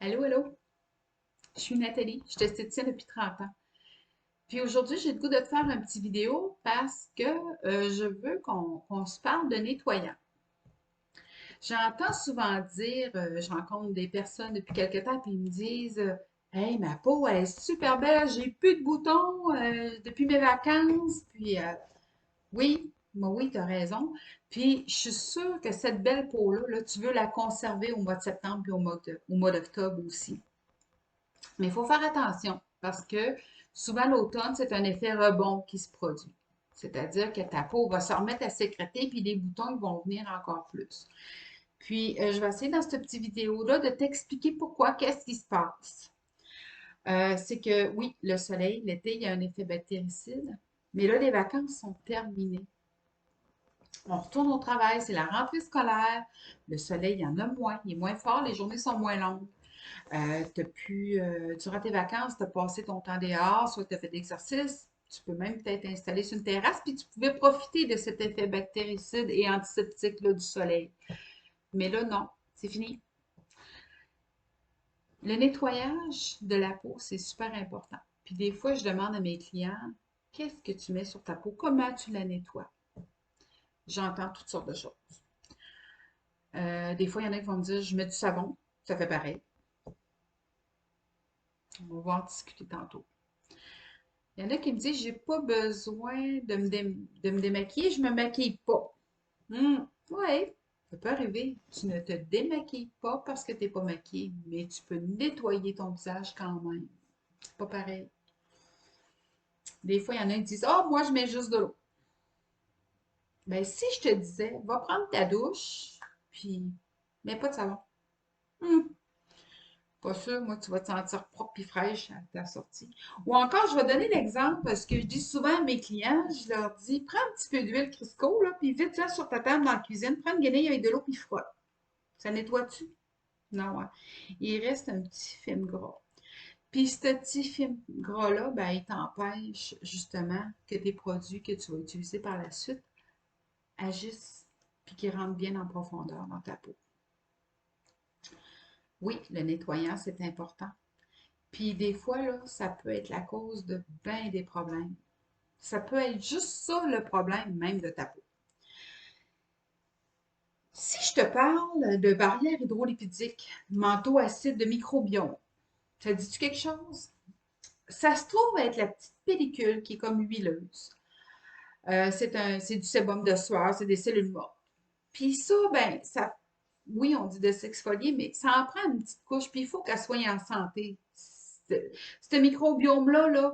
Allô, allô, je suis Nathalie, je suis esthéticienne depuis 30 ans. Puis aujourd'hui, j'ai le goût de te faire un petit vidéo parce que je veux qu'on se parle de nettoyant. J'entends souvent dire, je rencontre des personnes depuis quelque temps, puis ils me disent Hey, ma peau, elle est super belle, j'ai plus de boutons depuis mes vacances. Puis oui, moi, oui, tu as raison. Puis je suis sûre que cette belle peau-là, là, tu veux la conserver au mois de septembre puis au mois d'octobre aussi. Mais il faut faire attention parce que souvent l'automne, c'est un effet rebond qui se produit. C'est-à-dire que ta peau va se remettre à sécréter, puis les boutons ils vont venir encore plus. Puis, je vais essayer dans cette petite vidéo-là de t'expliquer pourquoi, qu'est-ce qui se passe. C'est que oui, le soleil, l'été, il y a un effet bactéricide, mais là, les vacances sont terminées. On retourne au travail, c'est la rentrée scolaire, le soleil, il y en a moins, il est moins fort, les journées sont moins longues. Durant tes vacances, tu as passé ton temps dehors, soit tu as fait de l'exercice, tu peux même peut-être installer sur une terrasse, puis tu pouvais profiter de cet effet bactéricide et antiseptique là, du soleil. Mais là, non, c'est fini. Le nettoyage de la peau, c'est super important. Puis des fois, je demande à mes clients, qu'est-ce que tu mets sur ta peau? Comment tu la nettoies? J'entends toutes sortes de choses. Des fois, il y en a qui vont me dire, je mets du savon, ça fait pareil. On va en discuter tantôt. Il y en a qui me disent, j'ai pas besoin de me démaquiller, je me maquille pas. Ouais, ça peut arriver. Tu ne te démaquilles pas parce que tu n'es pas maquillée, mais tu peux nettoyer ton visage quand même. C'est pas pareil. Des fois, il y en a qui disent, oh, moi, je mets juste de l'eau. Ben, si je te disais, va prendre ta douche, puis mets pas de savon. Hum, Pas sûr, moi, tu vas te sentir propre et fraîche à ta sortie. Ou encore, je vais donner l'exemple parce que je dis souvent à mes clients, je leur dis, prends un petit peu d'huile Crisco, là, puis vite ça sur ta table dans la cuisine, prends une guenille avec de l'eau, puis frotte. Ça nettoie-tu? Non, hein? Il reste un petit film gras. Puis ce petit film gras-là, ben, il t'empêche justement que tes produits que tu vas utiliser par la suite agissent puis qu'ils rentrent bien en profondeur dans ta peau. Oui, le nettoyant, c'est important. Puis des fois, là, ça peut être la cause de bien des problèmes. Ça peut être juste ça le problème même de ta peau. Si je te parle de barrière hydrolipidique, manteau acide de microbiome, ça dit-tu quelque chose? Ça se trouve être la petite pellicule qui est comme huileuse. C'est du sébum de sueur, c'est des cellules mortes. Puis ça, ben, oui, on dit de s'exfolier, mais ça en prend une petite couche, puis il faut qu'elle soit en santé. Ce microbiome-là, là,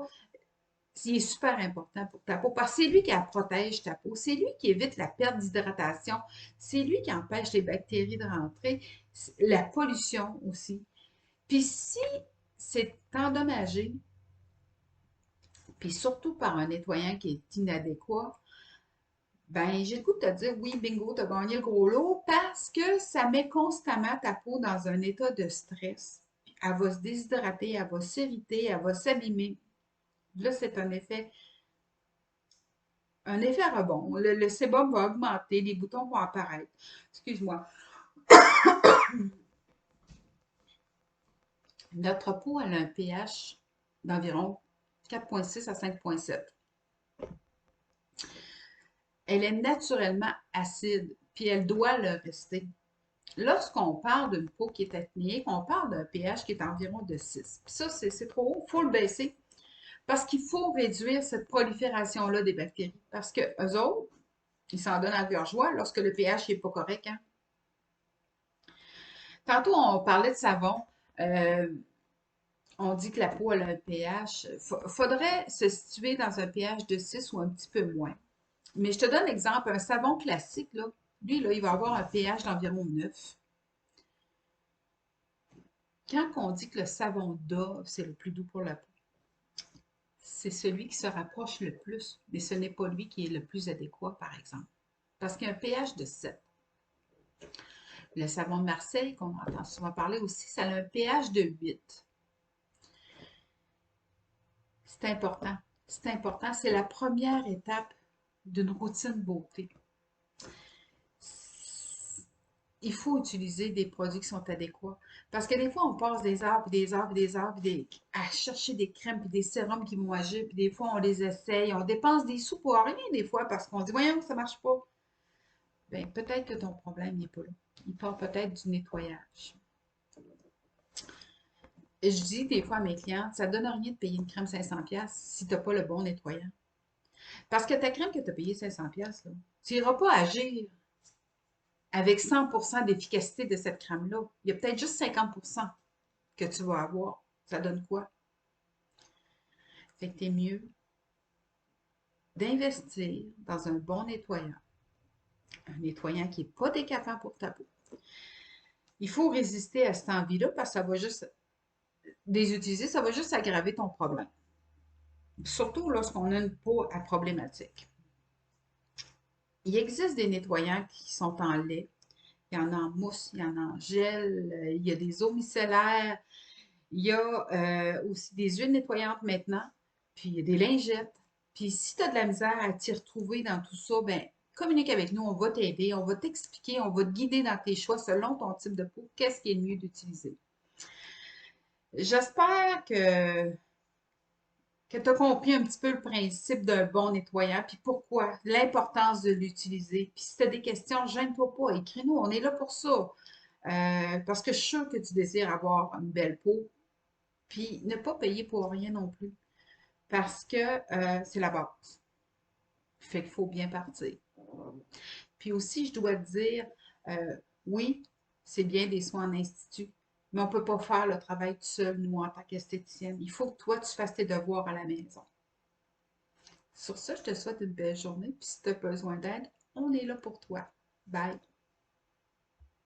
il est super important pour ta peau parce que c'est lui qui protège ta peau, c'est lui qui évite la perte d'hydratation, c'est lui qui empêche les bactéries de rentrer, la pollution aussi. Puis si c'est endommagé, puis surtout par un nettoyant qui est inadéquat, ben j'ai le goût de te dire oui, bingo, tu as gagné le gros lot parce que ça met constamment ta peau dans un état de stress. Puis elle va se déshydrater, elle va s'irriter, elle va s'abîmer. Là, c'est un effet rebond. Le sébum va augmenter, les boutons vont apparaître. Excuse-moi. Notre peau, elle a un pH d'environ 4,6 à 5,7. Elle est naturellement acide, puis elle doit le rester. Lorsqu'on parle d'une peau qui est acnéique, on parle d'un pH qui est environ de 6. Puis ça, c'est trop haut, il faut le baisser. Parce qu'il faut réduire cette prolifération-là des bactéries. Parce que eux autres, ils s'en donnent à cœur joie lorsque le pH n'est pas correct. Hein? Tantôt, on parlait de savon. Euh, on dit que la peau a un pH. Il faudrait se situer dans un pH de 6 ou un petit peu moins. Mais je te donne l'exemple, un savon classique, là, lui, là, il va avoir un pH d'environ 9. Quand on dit que le savon Dove, c'est le plus doux pour la peau, c'est celui qui se rapproche le plus, mais ce n'est pas lui qui est le plus adéquat, par exemple. Parce qu'il y a un pH de 7. Le savon de Marseille, qu'on entend souvent parler aussi, ça a un pH de 8. C'est important. C'est important. C'est la première étape d'une routine beauté. il faut utiliser des produits qui sont adéquats. Parce que des fois, on passe des heures, puis des heures, puis des heures, à chercher des crèmes, puis des sérums qui vont agir, puis des fois, on les essaye, on dépense des sous pour rien, des fois, parce qu'on se dit, voyons, ça marche pas. Bien, peut-être que ton problème n'est pas là. Il part peut-être du nettoyage. Je dis des fois à mes clientes, ça ne donne rien de payer une crème 500$ si tu n'as pas le bon nettoyant. Parce que ta crème que tu as payée 500$, là, tu n'iras pas agir avec 100% d'efficacité de cette crème-là. Il y a peut-être juste 50% que tu vas avoir. Ça donne quoi? Fait que t'es mieux d'investir dans un bon nettoyant. Un nettoyant qui n'est pas décapant pour ta peau. Il faut résister à cette envie-là parce que ça va juste, les utiliser, ça va juste aggraver ton problème. Surtout lorsqu'on a une peau à problématique. Il existe des nettoyants qui sont en lait. Il y en a en mousse, il y en a en gel, il y a des eaux micellaires, il y a aussi des huiles nettoyantes maintenant, puis il y a des lingettes. Puis si tu as de la misère à t'y retrouver dans tout ça, ben communique avec nous, on va t'aider, on va t'expliquer, on va te guider dans tes choix selon ton type de peau, qu'est-ce qui est le mieux d'utiliser. J'espère que tu as compris un petit peu le principe d'un bon nettoyant, puis pourquoi, l'importance de l'utiliser. Puis si tu as des questions, gêne-toi pas, écris-nous, on est là pour ça. Parce que je suis sûre que tu désires avoir une belle peau, puis ne pas payer pour rien non plus, parce que c'est la base. Fait qu'il faut bien partir. Puis aussi, je dois te dire, oui, c'est bien des soins en institut, mais on ne peut pas faire le travail tout seul, nous, en tant qu'esthéticienne. Il faut que toi, tu fasses tes devoirs à la maison. Sur ça, je te souhaite une belle journée. Puis si tu as besoin d'aide, on est là pour toi. Bye!